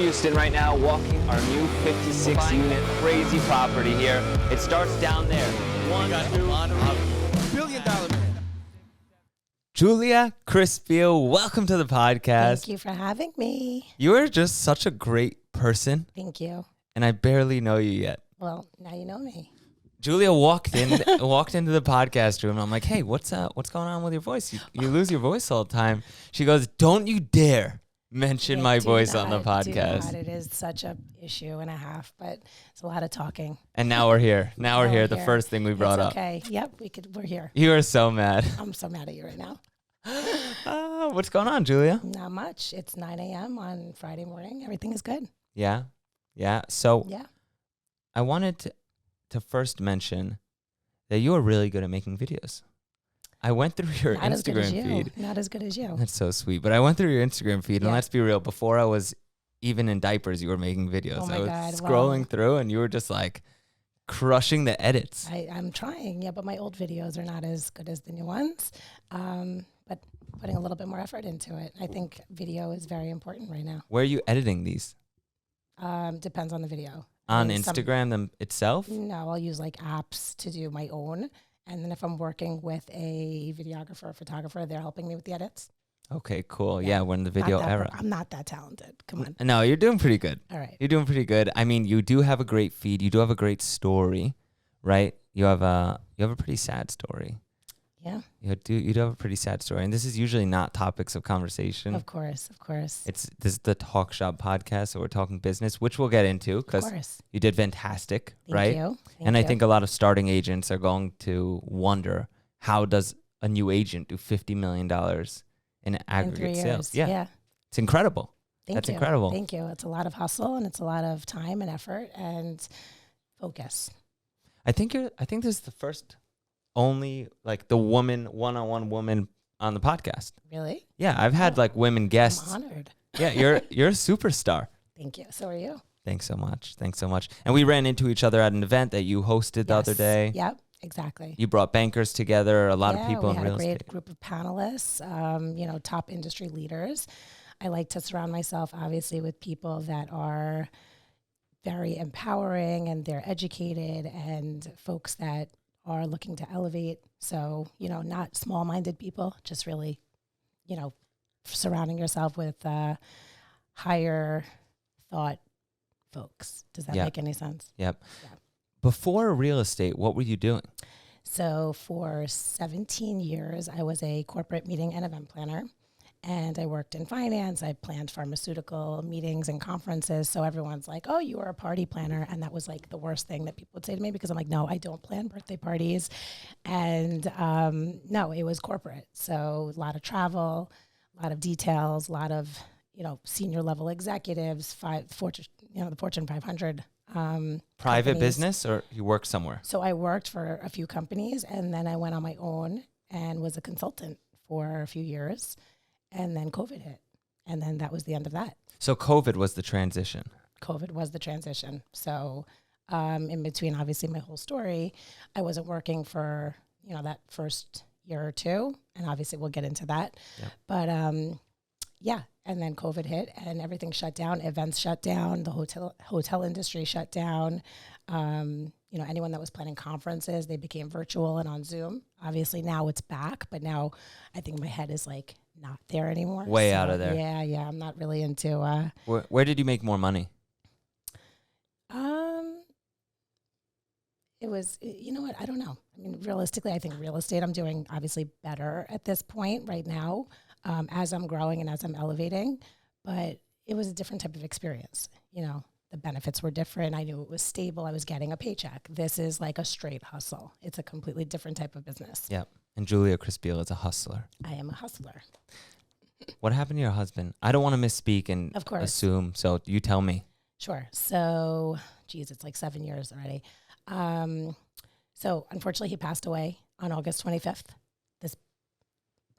Houston right now, walking our new 56-unit crazy property here. It starts down there. $1 billion. Julia Krispeal, welcome to the podcast. Thank you for having me. You are just such a great person. Thank you. And I barely know you yet. Well, now you know me. Julia walked into the podcast room, and I'm like, "Hey, what's going on with your voice? You lose your voice all the time." She goes, "Don't you dare mention my voice on the podcast." It is such a issue and a half, but it's a lot of talking. And now we're here. Now we're here. The first thing we brought up. Okay. Yep. We're here. You are so mad. I'm so mad at you right now. What's going on, Julia? Not much. It's 9 a.m. on Friday morning. Everything is good. Yeah. So yeah. I wanted to first mention that you are really good at making videos. I went through your Instagram feed. Not as good as you. That's so sweet. But I went through your Instagram feed, and Yeah. let's be real, before I was even in diapers, you were making videos. Oh my I was God, scrolling through, and you were just like crushing the edits. I'm trying, but my old videos are not as good as the new ones. But putting a little bit more effort into it. I think video is very important right now. Where are you editing these? Depends on the video. On Instagram itself? No, I'll use like apps to do my own. And then if I'm working with a videographer or photographer, they're helping me with the edits. Okay, cool. Yeah, we're in the video era. I'm not that talented. Come on. No, you're doing pretty good. All right. You're doing pretty good. I mean, you do have a great feed. You do have a great story, right? You have a pretty sad story. Yeah. You do have a pretty sad story. And this is usually not topics of conversation. Of course. This is the Talk Shop podcast, so we're talking business, which we'll get into because you did fantastic, right? Thank you. I think a lot of starting agents are going to wonder, how does a new agent do $50 million in aggregate sales? Yeah. It's incredible. That's incredible. Thank you. It's a lot of hustle and it's a lot of time and effort and focus. I think this is the first only like the one-on-one woman on the podcast. Really? Yeah, I've had like women guests. I'm honored. Yeah, you're a superstar. Thank you. So are you. Thanks so much. And we ran into each other at an event that you hosted the other day. Yep, exactly. You brought bankers together, a lot of people in real estate. We had a great group of panelists, top industry leaders. I like to surround myself, obviously, with people that are very empowering and they're educated and folks that are looking to elevate. So, not small-minded people, just really, surrounding yourself with higher thought folks. Does that make any sense? Yep. Before real estate, what were you doing? So for 17 years, I was a corporate meeting and event planner. And I worked in finance. I planned pharmaceutical meetings and conferences. So everyone's like, oh, you were a party planner. And that was like the worst thing that people would say to me because I'm like, no, I don't plan birthday parties. And no, it was corporate. So a lot of travel, a lot of details, a lot of, senior level executives, the Fortune 500. Private companies. Business, or you worked somewhere? So I worked for a few companies and then I went on my own and was a consultant for a few years. And then COVID hit. And then that was the end of that. So COVID was the transition. So in between, obviously, my whole story, I wasn't working for, that first year or two. And obviously, we'll get into that. Yep. But and then COVID hit and everything shut down. Events shut down. The hotel industry shut down. Anyone that was planning conferences, they became virtual and on Zoom. Obviously, now it's back. But now I think my head is like, not there anymore. Way out of there. Yeah. I'm not really into. Where did you make more money? It was, you know what? I don't know. I mean, realistically, I think real estate, I'm doing obviously better at this point right now as I'm growing and as I'm elevating. But it was a different type of experience. The benefits were different. I knew it was stable. I was getting a paycheck. This is like a straight hustle. It's a completely different type of business. Yep. And Julia Krispeal is a hustler. I am a hustler. What happened to your husband? I don't want to misspeak and assume, so you tell me. Sure. So, it's like 7 years already. So unfortunately, he passed away on August 25th, this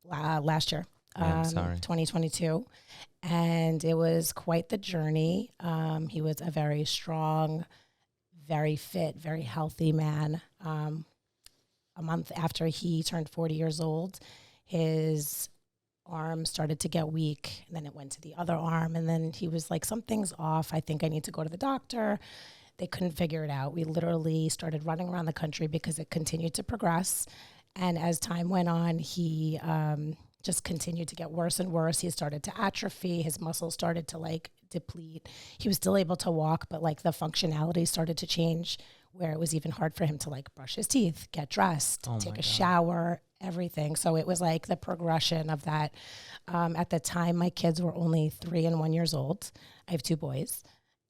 last year, I'm sorry. 2022. And it was quite the journey. He was a very strong, very fit, very healthy man. A month after he turned 40 years old, his arm started to get weak, and then it went to the other arm, and then he was like, something's off. I think I need to go to the doctor. They couldn't figure it out. We literally started running around the country because it continued to progress. And as time went on, he just continued to get worse and worse. He started to atrophy. His muscles started to like deplete. He was still able to walk, but like the functionality started to change, where it was even hard for him to like brush his teeth, get dressed, take a shower, everything. So it was like the progression of that. At the time, my kids were only 3 and 1 years old. I have 2 boys.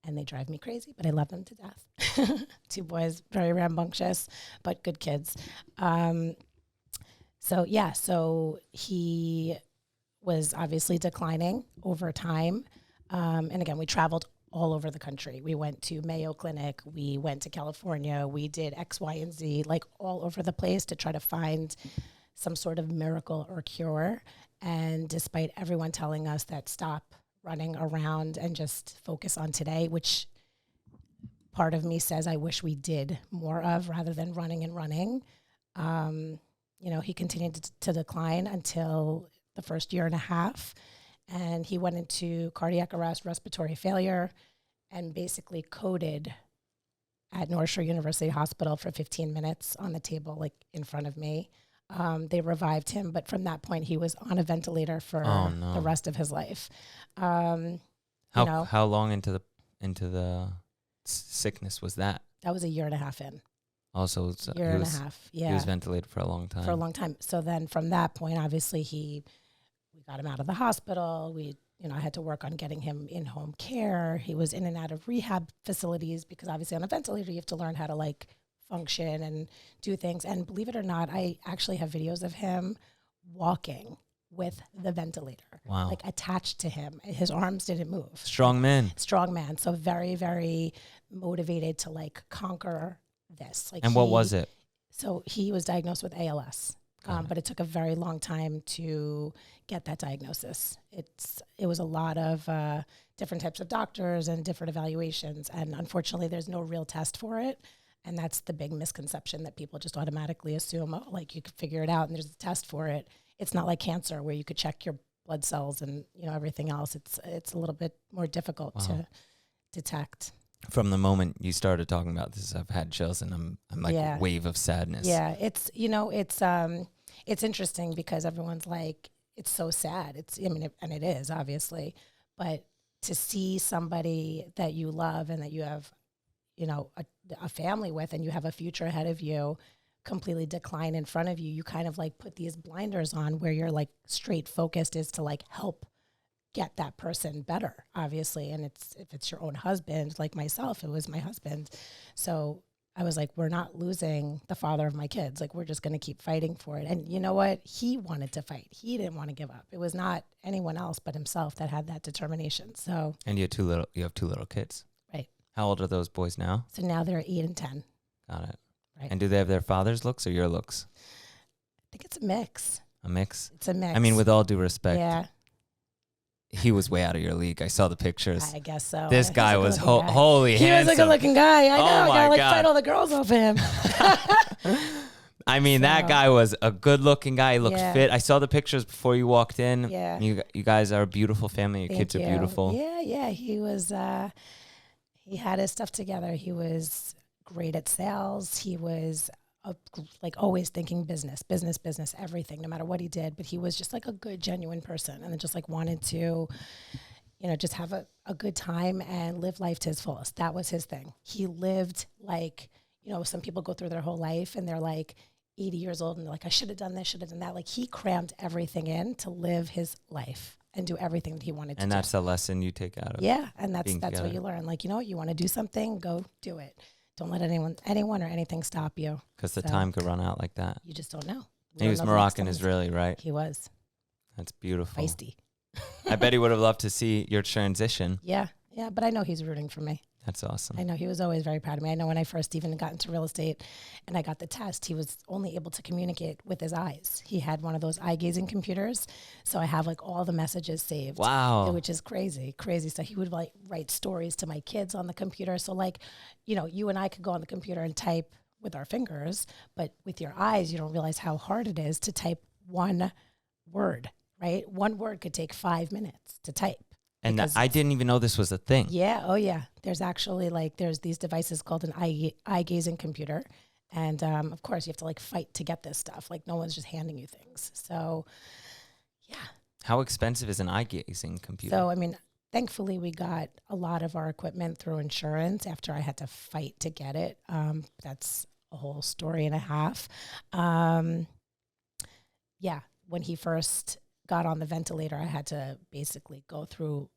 And they drive me crazy, but I love them to death. 2 boys, very rambunctious, but good kids. So he was obviously declining over time. And again, we traveled all over the country. We went to Mayo Clinic. We went to California. We did X, Y, and Z, like all over the place to try to find some sort of miracle or cure. And despite everyone telling us that stop running around and just focus on today, which part of me says I wish we did more of rather than running and running. He continued to decline until the first year and a half, and he went into cardiac arrest, respiratory failure, and basically coded at North Shore University Hospital for 15 minutes on the table, like in front of me. They revived him, but from that point, he was on a ventilator for the rest of his life. How long into the sickness was that? That was a year and a half in. Also, year and a half. Yeah, he was ventilated for a long time. For a long time. So then, from that point, obviously, we got him out of the hospital. I had to work on getting him in-home care. He was in and out of rehab facilities because obviously on a ventilator, you have to learn how to like function and do things. And believe it or not, I actually have videos of him walking with the ventilator. Wow. Like attached to him. His arms didn't move. Strong man. So very, very motivated to like conquer this. And what was it? So he was diagnosed with ALS. But it took a very long time to get that diagnosis. It was a lot of different types of doctors and different evaluations. And unfortunately, there's no real test for it. And that's the big misconception that people just automatically assume, oh, like you could figure it out and there's a test for it. It's not like cancer where you could check your blood cells and everything else. It's a little bit more difficult to detect. From the moment you started talking about this, I've had chills and I'm like a wave of sadness. Yeah, it's interesting because everyone's like, it's so sad. And it is obviously, but to see somebody that you love and that you have, a family with and you have a future ahead of you completely decline in front of you, you kind of like put these blinders on where you're like straight focused is to like help get that person better, obviously. And if it's your own husband, like myself, it was my husband. So I was like, we're not losing the father of my kids. Like, we're just going to keep fighting for it. And you know what? He wanted to fight. He didn't want to give up. It was not anyone else but himself that had that determination. So. And you have 2 little kids. Right. How old are those boys now? So now they're 8 and 10. Got it. Right. And do they have their father's looks or your looks? I think it's a mix. A mix? It's a mix. I mean, with all due respect. Yeah. He was way out of your league. I saw the pictures. I guess so. This guy was holy handsome. He was a good-looking guy. I know. I gotta like fight all the girls off of him. I mean, that guy was a good-looking guy. He looked fit. I saw the pictures before you walked in. Yeah. You guys are a beautiful family. Your kids are beautiful. Yeah. He was. He had his stuff together. He was great at sales. He was like always thinking business, everything, no matter what he did. But he was just like a good, genuine person, and then just like wanted to, just have a good time and live life to his fullest. That was his thing. He lived like, some people go through their whole life and they're like 80 years old and they're like, I should have done this, should have done that. Like he crammed everything in to live his life and do everything that he wanted to do. And that's the lesson you take out of it. Yeah, and that's what you learn. Like, you want to do something, go do it. Don't let anyone or anything stop you. Because the time could run out like that. You just don't know. He was Moroccan Israeli, right? He was. That's beautiful. Feisty. I bet he would have loved to see your transition. Yeah, but I know he's rooting for me. That's awesome. I know he was always very proud of me. I know when I first even got into real estate and I got the test, he was only able to communicate with his eyes. He had one of those eye-gazing computers. So I have like all the messages saved. Wow. Which is crazy. So he would like write stories to my kids on the computer. So like, you and I could go on the computer and type with our fingers, but with your eyes, you don't realize how hard it is to type one word. right? One word could take 5 minutes to type. And I didn't even know this was a thing. Yeah. Oh, yeah. There's actually there's these devices called an eye gazing computer. And of course, you have to fight to get this stuff. No one's just handing you things. So, yeah. How expensive is an eye gazing computer? So, I mean, thankfully, we got a lot of our equipment through insurance after I had to fight to get it. That's a whole story and a half. Yeah. When he first got on the ventilator, I had to basically go through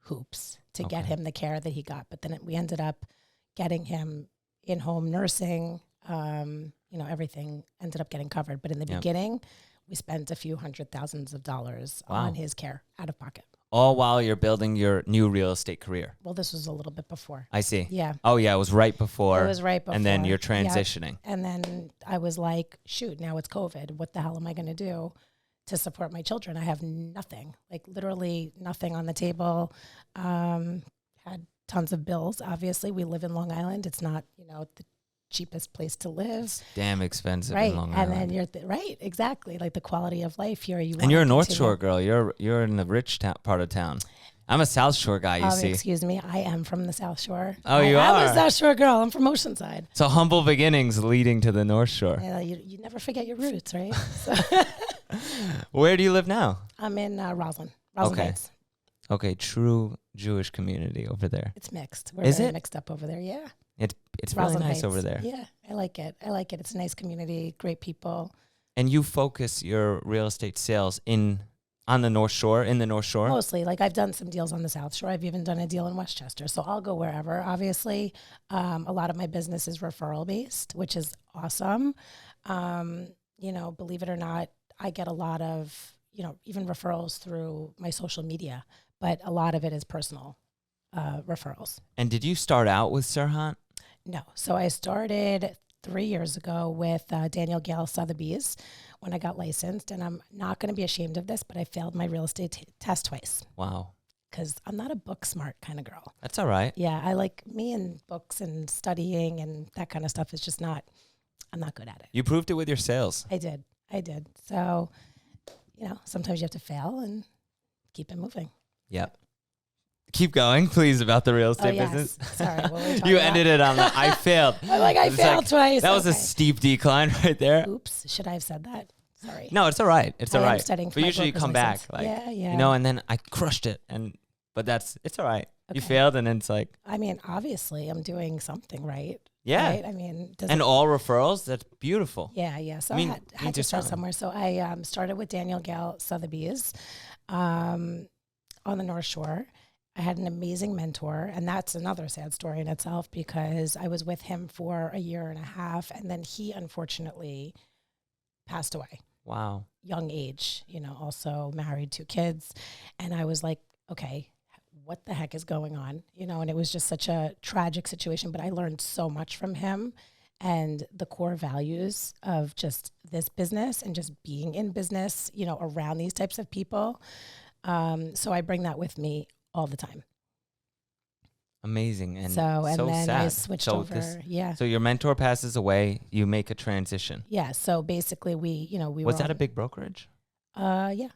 hoops to get him the care that he got. But then we ended up getting him in-home nursing. Everything ended up getting covered. But in the beginning, we spent a few $100,000s on his care out of pocket. All while you're building your new real estate career. Well, this was a little bit before. I see. Yeah. Oh, yeah. It was right before. It was right before. And then you're transitioning. Yeah. And then I was like, shoot, now it's COVID. What the hell am I going to do to support my children? I have nothing, literally nothing on the table. Had tons of bills. Obviously, we live in Long Island. It's not, the cheapest place to live. It's damn expensive right. in Long Island. And then you're right, exactly. The quality of life here. And you're a North Shore girl. You're in the rich part of town. I'm a South Shore guy, you see. Excuse me. I am from the South Shore. Oh, you are? I'm a South Shore girl. I'm from Oceanside. So humble beginnings leading to the North Shore. Yeah, you never forget your roots, right? So Where do you live now? I'm in Roslyn Okay. Heights. Okay, true Jewish community over there. It's mixed. We're Is very it? mixed up over there, yeah. It's really Roslyn nice Heights. over there. Yeah, I like it. It's a nice community, great people. And you focus your real estate sales on the North Shore, in the North Shore? Mostly. I've done some deals on the South Shore. I've even done a deal in Westchester. So I'll go wherever. Obviously, a lot of my business is referral based, which is awesome. Believe it or not, I get a lot of, even referrals through my social media, but a lot of it is personal referrals. And did you start out with Sirhan? No. So I started 3 years ago with Daniel Gale Sotheby's when I got licensed. And I'm not going to be ashamed of this, but I failed my real estate test twice. Wow. Because I'm not a book smart kind of girl. That's all right. Yeah, me and books and studying and that kind of stuff is just I'm not good at it. You proved it with your sales. I did. So, sometimes you have to fail and keep it moving. Yep. Keep going, please, about the real estate business. Sorry, what were we talking You about? ended it on the I failed. I failed twice. That was a steep decline right there. Oops, should I have said that? Sorry. No, it's all right. It's all I am right. studying for But my usually you broker's come license. back, Yeah. and then I crushed it, but it's all right. You Okay. failed, and then it's like, obviously, I'm doing something right. yeah. Right? And all referrals. That's beautiful. Yeah. So Mean- I had means to you're start selling. somewhere. So I started with Daniel Gale Sotheby's on the North Shore. I had an amazing mentor, and that's another sad story in itself because I was with him for a year and a half, and then he unfortunately passed away. Wow. Young age, also married, 2 kids. And I was like, okay, what the heck is going on? And it was just such a tragic situation, but I learned so much from him and the core values of just this business and just being in business, around these types of people. So I bring that with me all the time. Amazing. And then sad. I switched over. So your mentor passes away, you make a transition. Yeah. So basically we Was that a big brokerage? Yeah.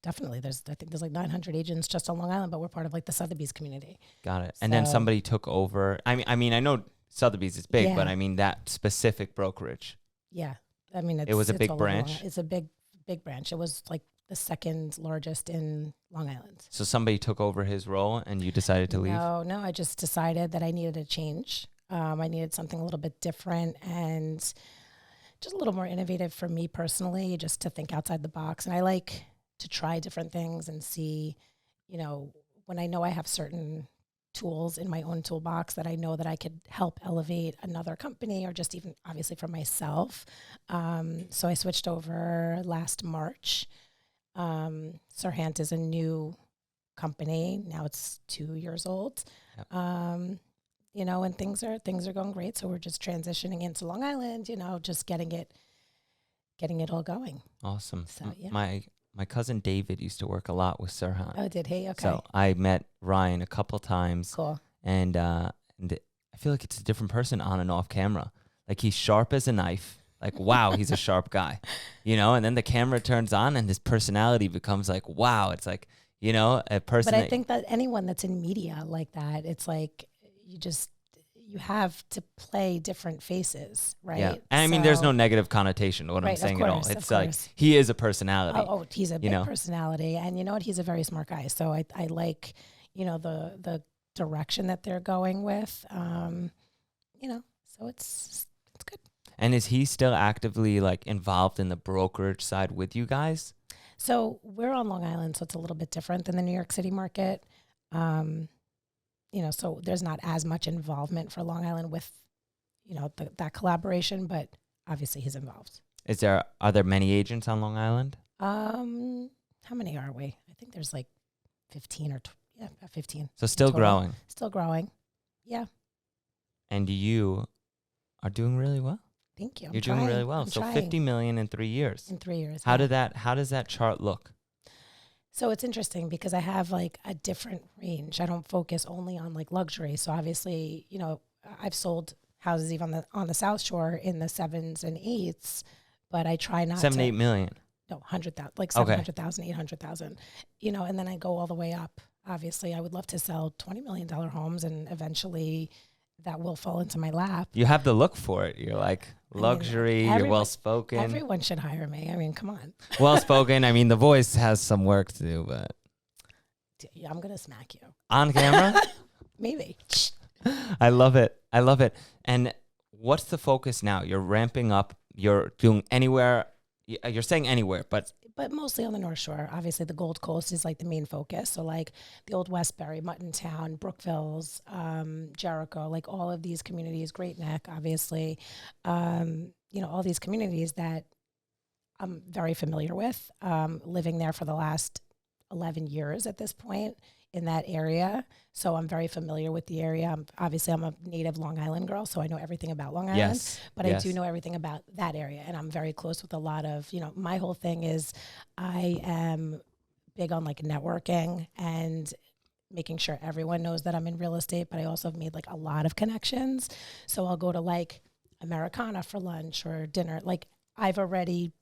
Definitely. I think there's 900 agents just on Long Island, but we're part of the Sotheby's community. Got it. And then somebody took over. I mean, I know Sotheby's is big, Yeah. but I mean that specific brokerage. Yeah. It was a big all over Long branch? Island. It's a big branch. It was the second largest in Long Island. So somebody took over his role and you decided to leave? No, I just decided that I needed a change. I needed something a little bit different and just a little more innovative for me personally, just to think outside the box. And I like to try different things and see, when I know I have certain tools in my own toolbox that I know that I could help elevate another company or just even obviously for myself. So I switched over last March. Sirhan is a new company. Now it's 2 years old. Yep. And things are going great. So we're just transitioning into Long Island, just getting it all going. Awesome. So, yeah. My cousin David used to work a lot with Sirhan. Oh, did he? Okay. So I met Ryan a couple times. Cool. And I feel like it's a different person on and off camera. He's sharp as a knife. like, wow, he's a sharp guy, you know, and then the camera turns on and his personality becomes like, wow, it's like, you know, a person. But I think that anyone that's in media like that, it's like you have to play different faces, right? Yeah. And I mean, there's no So- negative connotation to what I'm Right, of saying at all. course, It's of like, course. he is a personality. Oh, he's a big know? personality, and you know what? He's a very smart guy. So I like, you know, the direction that they're going with. You know, so it's good. And is he still actively like involved in the brokerage side with you guys? So we're on Long Island, so it's a little bit different than the New York City market. You know, so there's not as much involvement for Long Island with, you know, that collaboration, but obviously he's involved. Are there many agents on Long Island? How many are we? I think there's like 15 or about 15. So still total. growing. Still growing. Yeah. And you are doing really well. Thank you. You're doing really well. I'm So trying. 50 million in 3 years. In 3 years. How yeah. does that chart look? So it's interesting because I have like a different range. I don't focus only on like luxury. So obviously, you know, I've sold houses even on the South Shore in the 7s and 8s, but I try not 7, to. 8 million. No, 100,000, like Okay. 700,000, 800,000, you know, and then I go all the way up. Obviously, I would love to sell $20 million homes, and eventually that will fall into my lap. You have the look for it. You're like luxury, you're everyone- well spoken. Everyone should hire me. I mean, come on. Well spoken. I mean, the voice has some work to do, but Yeah, I'm going to smack you. on camera, Maybe. I love it. I love it. And what's the focus now? You're ramping up. You're doing anywhere. You're saying anywhere, but Mostly on the North Shore. Obviously, the Gold Coast is like the main focus. So like the Old Westbury, Muttontown, Brookvilles, Jericho, like all of these communities, Great Neck, obviously, you know, all these communities that I'm very familiar with, living there for the last 11 years at this point in that area. So I'm very familiar with the area. I'm a native Long Island girl, so I know everything about Long Island. yes. But yes. I do know everything about that area, and I'm very close with a lot of, you know, my whole thing is I am big on like networking and making sure everyone knows that I'm in real estate, but I also have made like a lot of connections. So I'll go to like Americana for lunch or dinner. Like I've already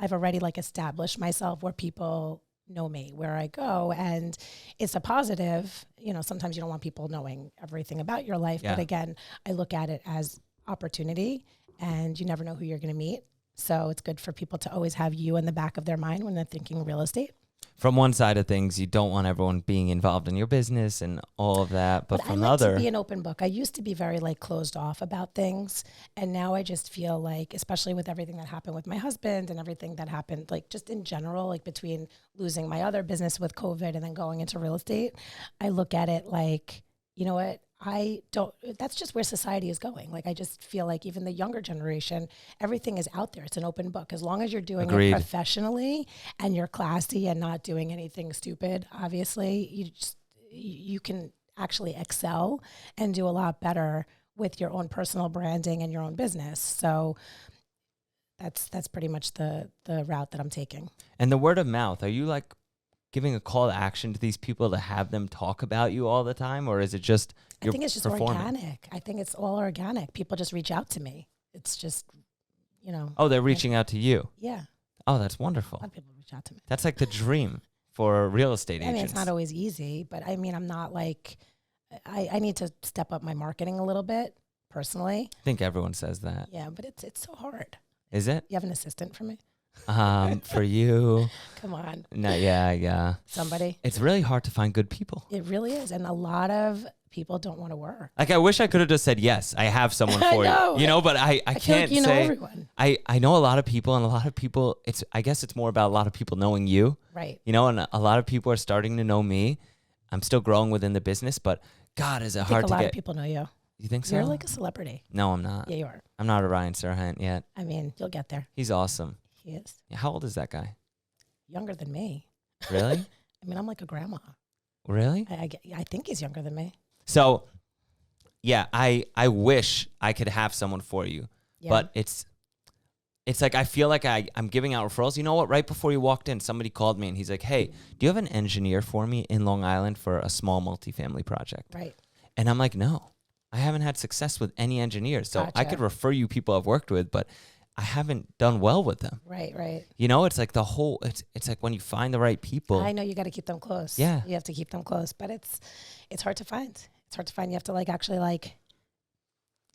like established myself where people know me, where I go, and it's a positive. You know, sometimes you don't want people knowing everything about your life, Yeah. but again, I look at it as opportunity, and you never know who you're going to meet. So it's good for people to always have you in the back of their mind when they're thinking real estate. From one side of things, you don't want everyone being involved in your business and all of that, but I from the like other, to be an open book. I used to be very like closed off about things, and now I just feel like, especially with everything that happened with my husband and everything that happened, like just in general, like between losing my other business with COVID and then going into real estate, I look at it like, you know what? That's just where society is going. Like, I just feel like even the younger generation, everything is out there. It's an open book. As long as you're doing Agreed. it professionally and you're classy and not doing anything stupid, obviously you can actually excel and do a lot better with your own personal branding and your own business. So that's pretty much the route that I'm taking. and the word of mouth, are you like giving a call to action to these people to have them talk about you all the time, or is it just I think it's just performing? organic. I think it's all organic. People just reach out to me. It's just, you know. Oh, they're reaching out to you. Yeah. Oh, that's A wonderful. lot of people reach out to me. That's like the dream for real estate I agents. mean, it's not always easy, but I mean, I'm not like, I need to step up my marketing a little bit personally. I think everyone says that. Yeah, but it's so hard. Is it? You have an assistant for me? For you? Come on, No, yeah. somebody. It's really hard to find good people. It really is. And a lot of people don't want to work. Like, I wish I could have just said, yes, I have someone I for know. you. You know, but I I feel can't like you know say. everyone. I know a lot of people, and a lot of people, I guess it's more about a lot of people knowing you, Right. you know, and a lot of people are starting to know me. I'm still growing within the business, but God, is it I hard think a to lot get. of people know you. You think so? You're like a celebrity. No, I'm not. Yeah, you are. I'm not a Ryan Serhant yet. I mean, you'll get there. He's awesome. He is How old is that guy? younger than me. Really? I mean, I'm like a grandma. Really? I think he's younger than me. So, yeah, I wish I could have someone for you, Yeah. but it's like I feel like I'm giving out referrals. You know what? Right before you walked in, somebody called me and he's like, "Hey, do you have an engineer for me in Long Island for a small multifamily project?" Right. And I'm like, "No, I haven't had success with any engineers, so I Gotcha. could refer you people I've worked with, but I haven't done well with them. Right, right. You know, it's like it's like when you find the right people. I know you got to keep them close. Yeah. You have to keep them close, but it's hard to find. It's hard to find. You have to like actually like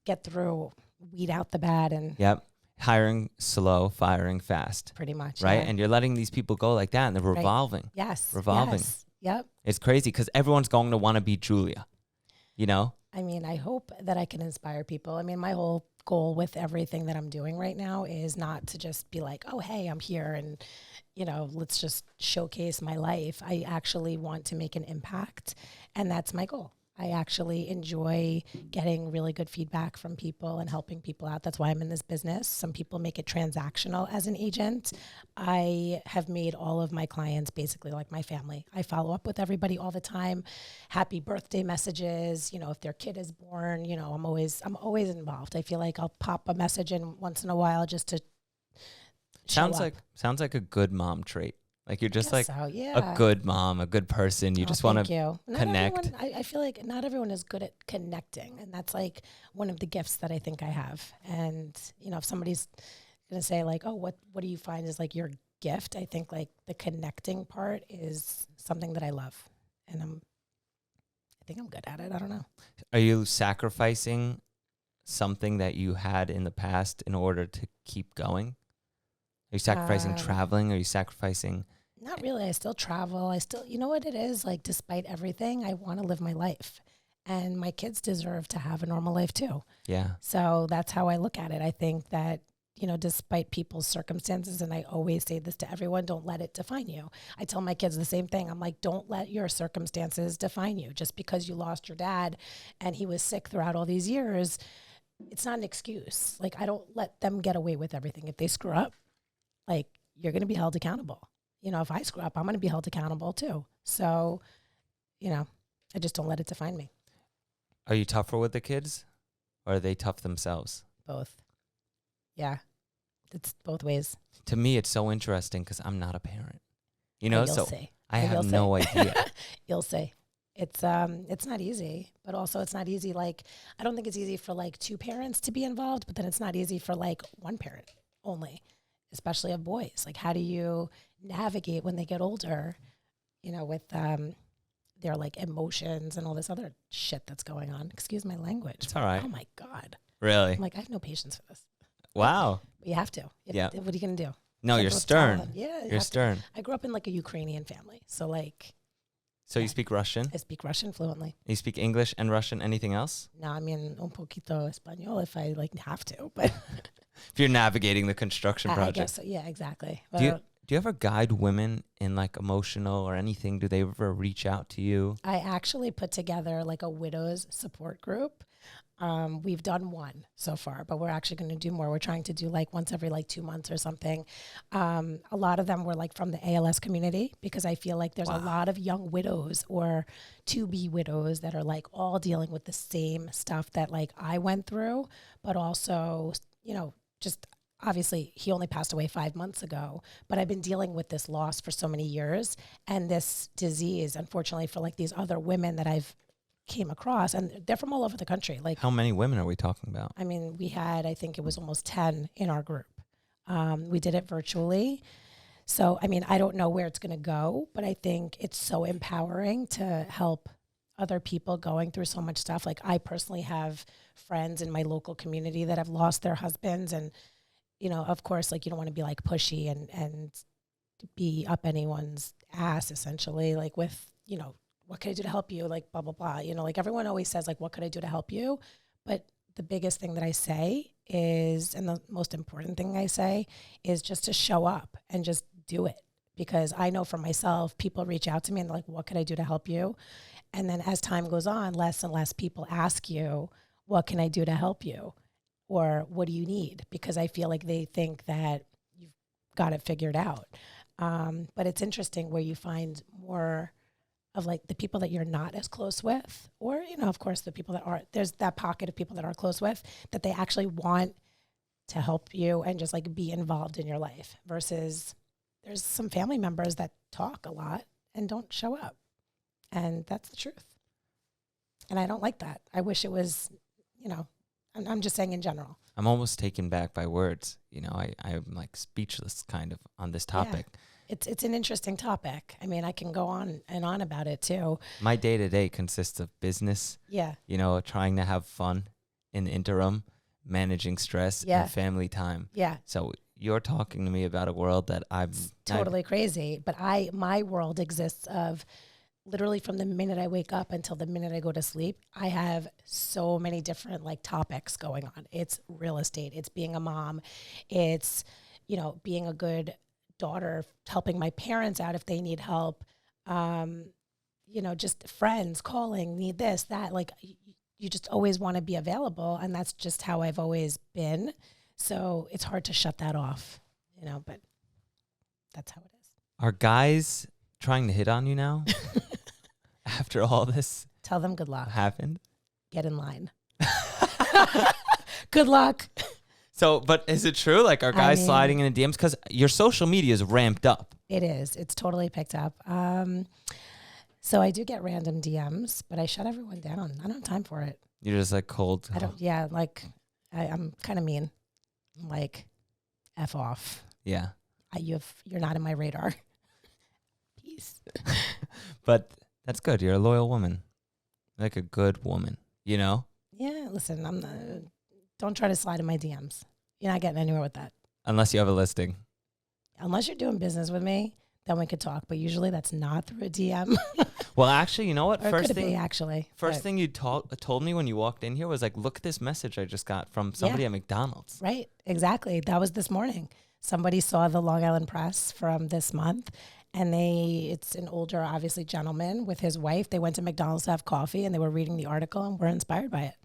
get through, weed out the bad and. Yep. Hiring slow, firing fast. Pretty much. Right. Yeah. And you're letting these people go like that and they're revolving. Yes. Revolving. Yes. Yep. It's crazy because everyone's going to want to be Julia, you know? I mean, I hope that I can inspire people. I mean, my whole goal with everything that I'm doing right now is not to just be like, oh, hey, I'm here and, you know, let's just showcase my life. I actually want to make an impact, and that's my goal. I actually enjoy getting really good feedback from people and helping people out. That's why I'm in this business. Some people make it transactional as an agent. I have made all of my clients basically like my family. I follow up with everybody all the time. Happy birthday messages. You know, if their kid is born, you know, I'm always involved. I feel like I'll pop a message in once in a while just to sounds like a good mom trait. Like you're just like yeah. a good mom, a good person. You just want to connect. I feel like not everyone is good at connecting. And that's like one of the gifts that I think I have. And, you know, if somebody's going to say like, oh, what do you find is like your gift? I think like the connecting part is something that I love. And I think I'm good at it. I don't know. Are you sacrificing something that you had in the past in order to keep going? Are you sacrificing traveling? Are you sacrificing? Not really. I still travel. You know what it is? Like, despite everything, I want to live my life. And my kids deserve to have a normal life too. Yeah. So that's how I look at it. I think that, you know, despite people's circumstances, and I always say this to everyone, don't let it define you. I tell my kids the same thing. I'm like, don't let your circumstances define you. Just because you lost your dad and he was sick throughout all these years, it's not an excuse. Like, I don't let them get away with everything. If they screw up, like, you're going to be held accountable. You know, if I screw up, I'm going to be held accountable too. So, you know, I just don't let it define me. Are you tougher with the kids or are they tough themselves? Both. Yeah. It's both ways. To me, it's so interesting because I'm not a parent. You know, so see. I have no idea. You'll see. It's not easy, but also it's not easy. Like, I don't think it's easy for like two parents to be involved, but then it's not easy for like one parent only, especially of boys. Like, how do you navigate when they get older, you know, with their like emotions and all this other shit that's going on? Excuse my language. It's all right. Oh my God. Really? I'm like, I have no patience for this. Wow. But you have to. Yeah. What are you going to do? No, you're stern. Yeah. You're stern. I grew up in like a Ukrainian family. So like. So you speak Russian? I speak Russian fluently. You speak English and Russian, anything else? No, I mean, un poquito español if I like have to, but. If you're navigating the construction project. I guess so. Yeah, exactly. Do you ever guide women in like emotional or anything? Do they ever reach out to you? I actually put together like a widows support group. We've done one so far, but we're actually going to do more. We're trying to do like once every like 2 months or something. A lot of them were like from the ALS community, because I feel like there's a lot of young widows or to-be widows that are like all dealing with the same stuff that like I went through, but also, you know, just obviously he only passed away 5 months ago, but I've been dealing with this loss for so many years, and this disease, unfortunately, for like these other women that I've came across, and they're from all over the country. Like, how many women are we talking about? I mean, we had, I think it was almost 10 in our group. We did it virtually. So, I mean, I don't know where it's going to go, but I think it's so empowering to help other people going through so much stuff. Like, I personally have friends in my local community that have lost their husbands, and, you know, of course, like, you don't want to be like pushy and be up anyone's ass, essentially, like with, you know, what could I do to help you? Like, blah, blah, blah. You know, like everyone always says, like, what could I do to help you? But the biggest thing that I say is, and the most important thing I say is just to show up and just do it. Because I know for myself, people reach out to me and they're like, what could I do to help you? And then as time goes on, less and less people ask you, what can I do to help you? Or what do you need? Because I feel like they think that you've got it figured out. But it's interesting where you find more of like the people that you're not as close with, or, you know, of course, the people that are, there's that pocket of people that are close with, that they actually want to help you and just like be involved in your life, versus there's some family members that talk a lot and don't show up. And that's the truth. And I don't like that. I wish it was, you know, I'm just saying in general. I'm almost taken back by words. You know, I'm like speechless kind of on this topic. Yeah. It's an interesting topic. I mean, I can go on and on about it too. My day-to-day consists of business, Yeah. you know, trying to have fun in the interim, managing stress and family time. Yeah. So you're talking to me about a world that I'm totally crazy. But my world exists of literally from the minute I wake up until the minute I go to sleep. I have so many different like topics going on. It's real estate. It's being a mom. It's, you know, being a good daughter, helping my parents out if they need help. You know, just friends calling, need this, that. Like you just always want to be available. And that's just how I've always been. So it's hard to shut that off, you know, but that's how it is. Are guys trying to hit on you now? After all this Tell them good luck. happened? Get in line. Good luck. So, but is it true? Like, are guys sliding in the DMs? Because your social media is ramped up. It is. It's totally picked up. So I do get random DMs, but I shut everyone down. I don't have time for it. You're just like cold. I don't. Yeah, like I'm kind of mean. I'm like, F off. Yeah. You're not in my radar. Peace. But that's good. You're a loyal woman, like a good woman. You know. Yeah. Listen, don't try to slide in my DMs. You're not getting anywhere with that. Unless you have a listing. Unless you're doing business with me, then we could talk. But usually that's not through a DM. Well, actually, you know what? Or first thing, actually. First thing you told me when you walked in here was like, look at this message I just got from somebody at McDonald's. Right. Exactly. That was this morning. Somebody saw the Long Island Press from this month, and it's an older, obviously, gentleman with his wife. They went to McDonald's to have coffee, and they were reading the article and were inspired by it.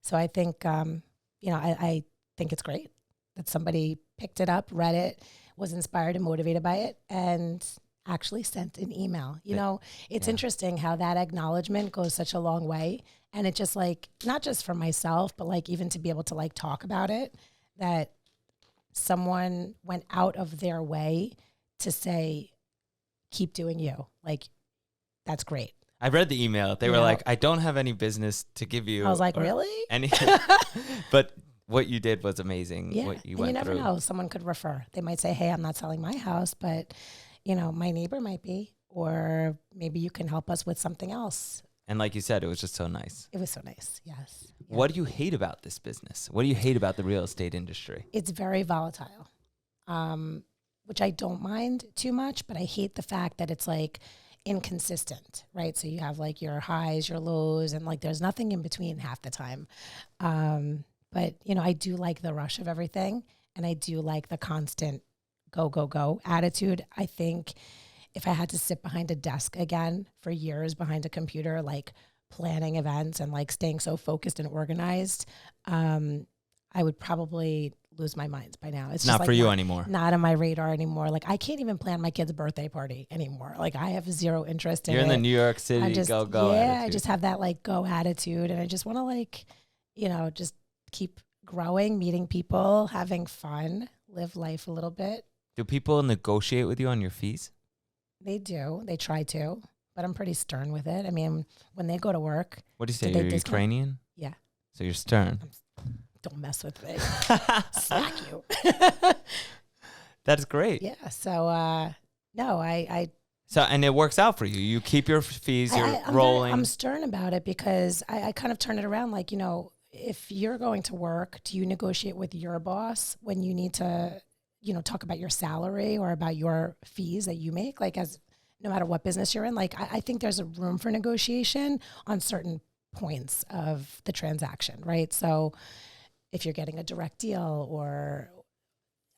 So I think, I think it's great that somebody picked it up, read it, was inspired and motivated by it, and actually sent an email. You know, it's interesting how that acknowledgement goes such a long way. And it just like, not just for myself, but like even to be able to like talk about it, that someone went out of their way to say, keep doing you. Like, that's great. I read the email. They were like, I don't have any business to give you. I was like, really? But what you did was amazing. Yeah. What you and went you never through. know. Someone could refer. They might say, hey, I'm not selling my house, but you know, my neighbor might be, or maybe you can help us with something else. And like you said, it was just so nice. It was so nice. Yes. Yeah. What do you hate about this business? What do you hate about the real estate industry? It's very volatile, which I don't mind too much, but I hate the fact that it's like inconsistent, right? So you have like your highs, your lows, and like there's nothing in between half the time. But, you know, I do like the rush of everything, and I do like the constant go, go, go attitude. I think if I had to sit behind a desk again for years behind a computer, like planning events and like staying so focused and organized, I would probably lose my mind by now. It's not just for like you anymore. Not on my radar anymore. Like I can't even plan my kid's birthday party anymore. Like I have zero interest in it. You're in the New York City go Yeah, attitude. I just have that like go attitude, and I just want to like, you know, just keep growing, meeting people, having fun, live life a little bit. Do people negotiate with you on your fees? They do. They try to, but I'm pretty stern with it. I mean, when they go to work. What do you say? Do You're they discount? Ukrainian? Yeah. So you're stern. Don't mess with me. Smack you. That's great. Yeah. So, no, I So, and it works out for you. You keep your fees, I'm rolling. I'm stern about it because I kind of turn it around. Like, you know, if you're going to work, do you negotiate with your boss when you need to, you know, talk about your salary or about your fees that you make? Like, as no matter what business you're in, like, I think there's a room for negotiation on certain points of the transaction, right? So if you're getting a direct deal or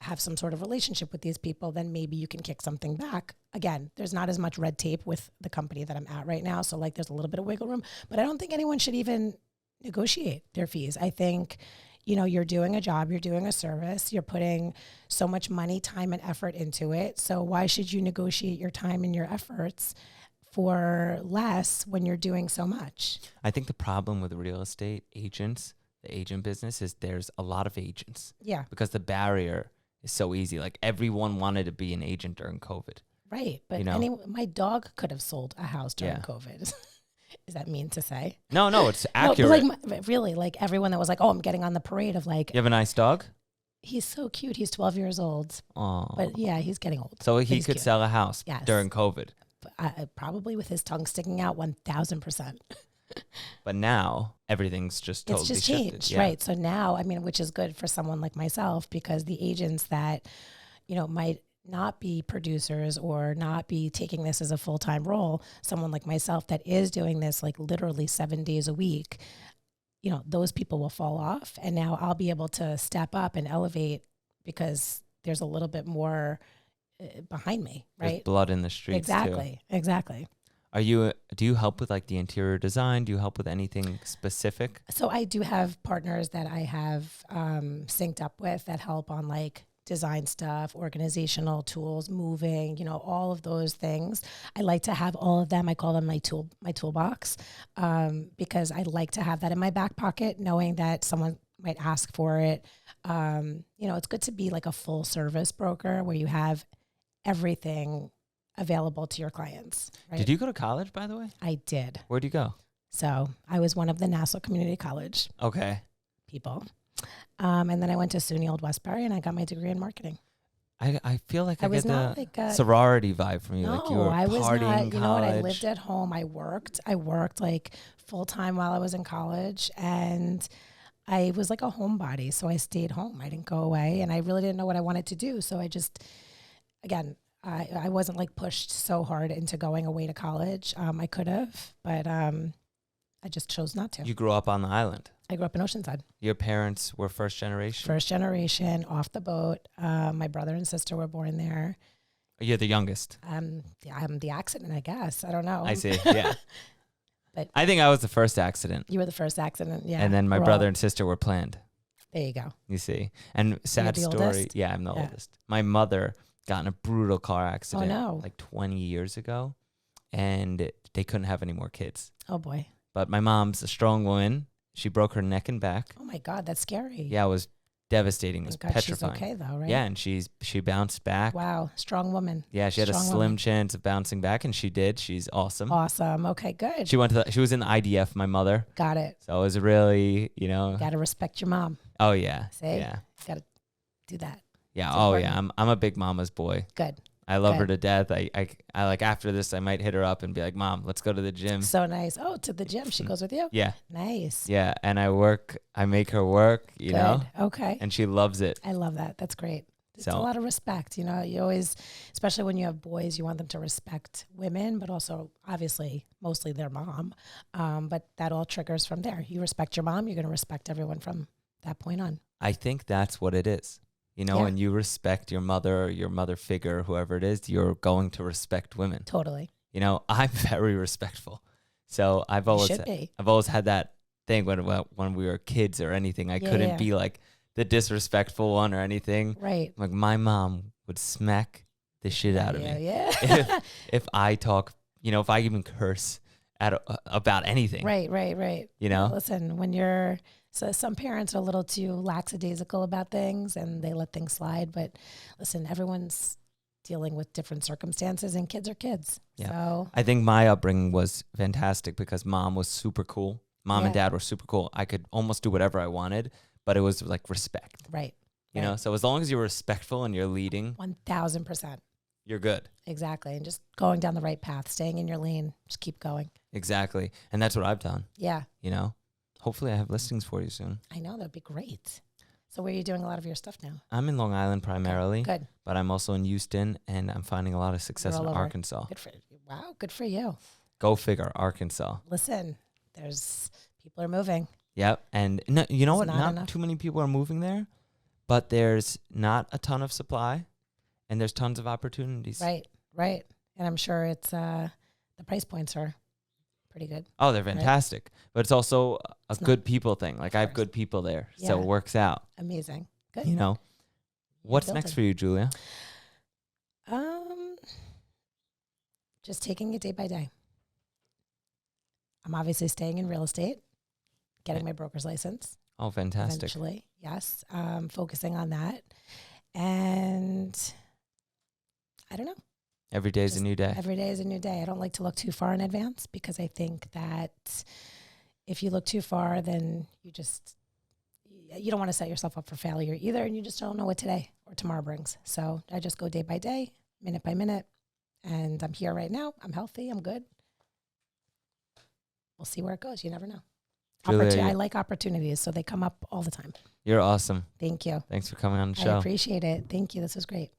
have some sort of relationship with these people, then maybe you can kick something back. Again, there's not as much red tape with the company that I'm at right now. So like there's a little bit of wiggle room, but I don't think anyone should even negotiate their fees. I think, you know, you're doing a job, you're doing a service, you're putting so much money, time, and effort into it. So why should you negotiate your time and your efforts for less when you're doing so much? I think the problem with real estate agents, the agent business, is there's a lot of agents. Yeah. Because the barrier is so easy. Like everyone wanted to be an agent during COVID. Right. But You know? my dog could have sold a house during Yeah. COVID. Is that mean to say? No, it's No, accurate. but like really, like everyone that was like, oh, I'm getting on the parade of like, You have a nice dog? he's so cute. He's 12 years old, Oh. but yeah, he's getting old. So But he he's could cute. sell a house Yes. during COVID. But probably with his tongue sticking out 1,000%. But now everything's just totally It's just shifted. changed, Yeah. right? So now, I mean, which is good for someone like myself because the agents that, might not be producers or not be taking this as a full-time role, someone like myself that is doing this like literally 7 days a week, those people will fall off. And now I'll be able to step up and elevate because there's a little bit more behind me, There's right? blood in the streets Exactly. too. Exactly. Do you help with like the interior design? Do you help with anything specific? So I do have partners that I have synced up with that help on like design stuff, organizational tools, moving, all of those things. I like to have all of them. I call them my toolbox because I like to have that in my back pocket, knowing that someone might ask for it. It's good to be like a full service broker where you have everything available to your clients. Right? Did you go to college, by the way? I did. Where'd you go? So I was one of the Nassau Community College Okay. people. And then I went to SUNY Old Westbury and I got my degree in marketing. I feel like I was get not the like a, sorority vibe from you. no, Like you were I was partying not, in you know what, I college. lived at home. I worked like full time while I was in college and I was like a homebody. So I stayed home. I didn't go away and I really didn't know what I wanted to do. So I just, again, I wasn't like pushed so hard into going away to college. I could have, but I just chose not to. You grew up on the island. I grew up in Oceanside. Your parents were first generation? First generation, off the boat. My brother and sister were born there. You're the youngest. I'm the accident, I guess. I don't know. I see. Yeah. But I think I was the first accident. you were the first accident, yeah. And then my We're brother all- and sister were planned. There you go. You see. And sad the story. oldest? Yeah, I'm the Yeah. oldest. My mother got in a brutal car accident no. like 20 years ago. And they couldn't have any more kids. Oh boy. But my mom's a strong woman. She broke her neck and back. Oh my God, that's scary. Yeah, it was devastating. It was Thank God she's petrifying. okay though, right? Yeah, and she bounced back. Wow, strong woman. Yeah, she had a Strong slim woman. chance of bouncing back, and she did. She's awesome. Awesome. Okay, good. She was in the IDF, my mother. Got it. So it was really, Got to respect your mom. Oh yeah, See? yeah, Got to do that. yeah. It's Oh important. yeah, I'm a big mama's boy. Good. I love her Good. to death. I like after this, I might hit her up and be like, "Mom, let's go to the gym." So nice. Oh, to the gym. She goes with you? Yeah, Nice. yeah. And I make her work, you Good. know, Okay. and she loves it. I love that. That's great. It's So- a lot of respect. You always, especially when you have boys, you want them to respect women, but also obviously mostly their mom. But that all triggers from there. You respect your mom, you're going to respect everyone from that point on. I think that's what it is. Yeah. When you respect your mother figure, whoever it is, you're going to respect women. Totally. I'm very respectful. So I've You always should be. had that thing when we were kids or anything. I Yeah, couldn't yeah. be like the disrespectful one or anything. Right. Like my mom would smack the shit out of Yeah. me Yeah. if I talk, if I even curse about anything. Right. You know? Listen, so some parents are a little too lackadaisical about things and they let things slide. But listen, everyone's dealing with different circumstances and kids are kids. Yeah. So I think my upbringing was fantastic because mom was super cool. Mom and Yeah. dad were super cool. I could almost do whatever I wanted, but it was like respect. right. You know, so as long as you're respectful and you're leading, 1,000%. you're good. Exactly. And just going down the right path, staying in your lane, just keep going. Exactly. And that's what I've done, Yeah, Hopefully I have listings for you soon. I know. That'd be great. So where are you doing a lot of your stuff now? I'm in Long Island primarily, Good. but I'm also in Houston and I'm finding a lot of success You're in all over. Arkansas. Good for Wow, good for you. Go figure, Arkansas. Listen, people are moving. Yep. And no, you know There's what? not Not enough. too many people are moving there, but there's not a ton of supply and there's tons of opportunities. Right. And I'm sure it's the price points are pretty good. Oh, they're fantastic. But it's also a It's not- good people thing. Like I have course. good people there. So Yeah. it works out. Amazing. Good. What's built next it. for you, Julia? Just taking it day by day. I'm obviously staying in real estate, getting my broker's license Oh, fantastic. eventually. Yes. Focusing on that. And I don't know. Every day is a new day. Every day is a new day. I don't like to look too far in advance because I think that if you look too far, then you don't want to set yourself up for failure either. And you just don't know what today or tomorrow brings. So I just go day by day, minute by minute. And I'm here right now. I'm healthy. I'm good. We'll see where it goes. You never know. Julia, I like opportunities, so they come up all the time. You're awesome. Thank you. Thanks for coming on the show. I appreciate it. Thank you. This was great.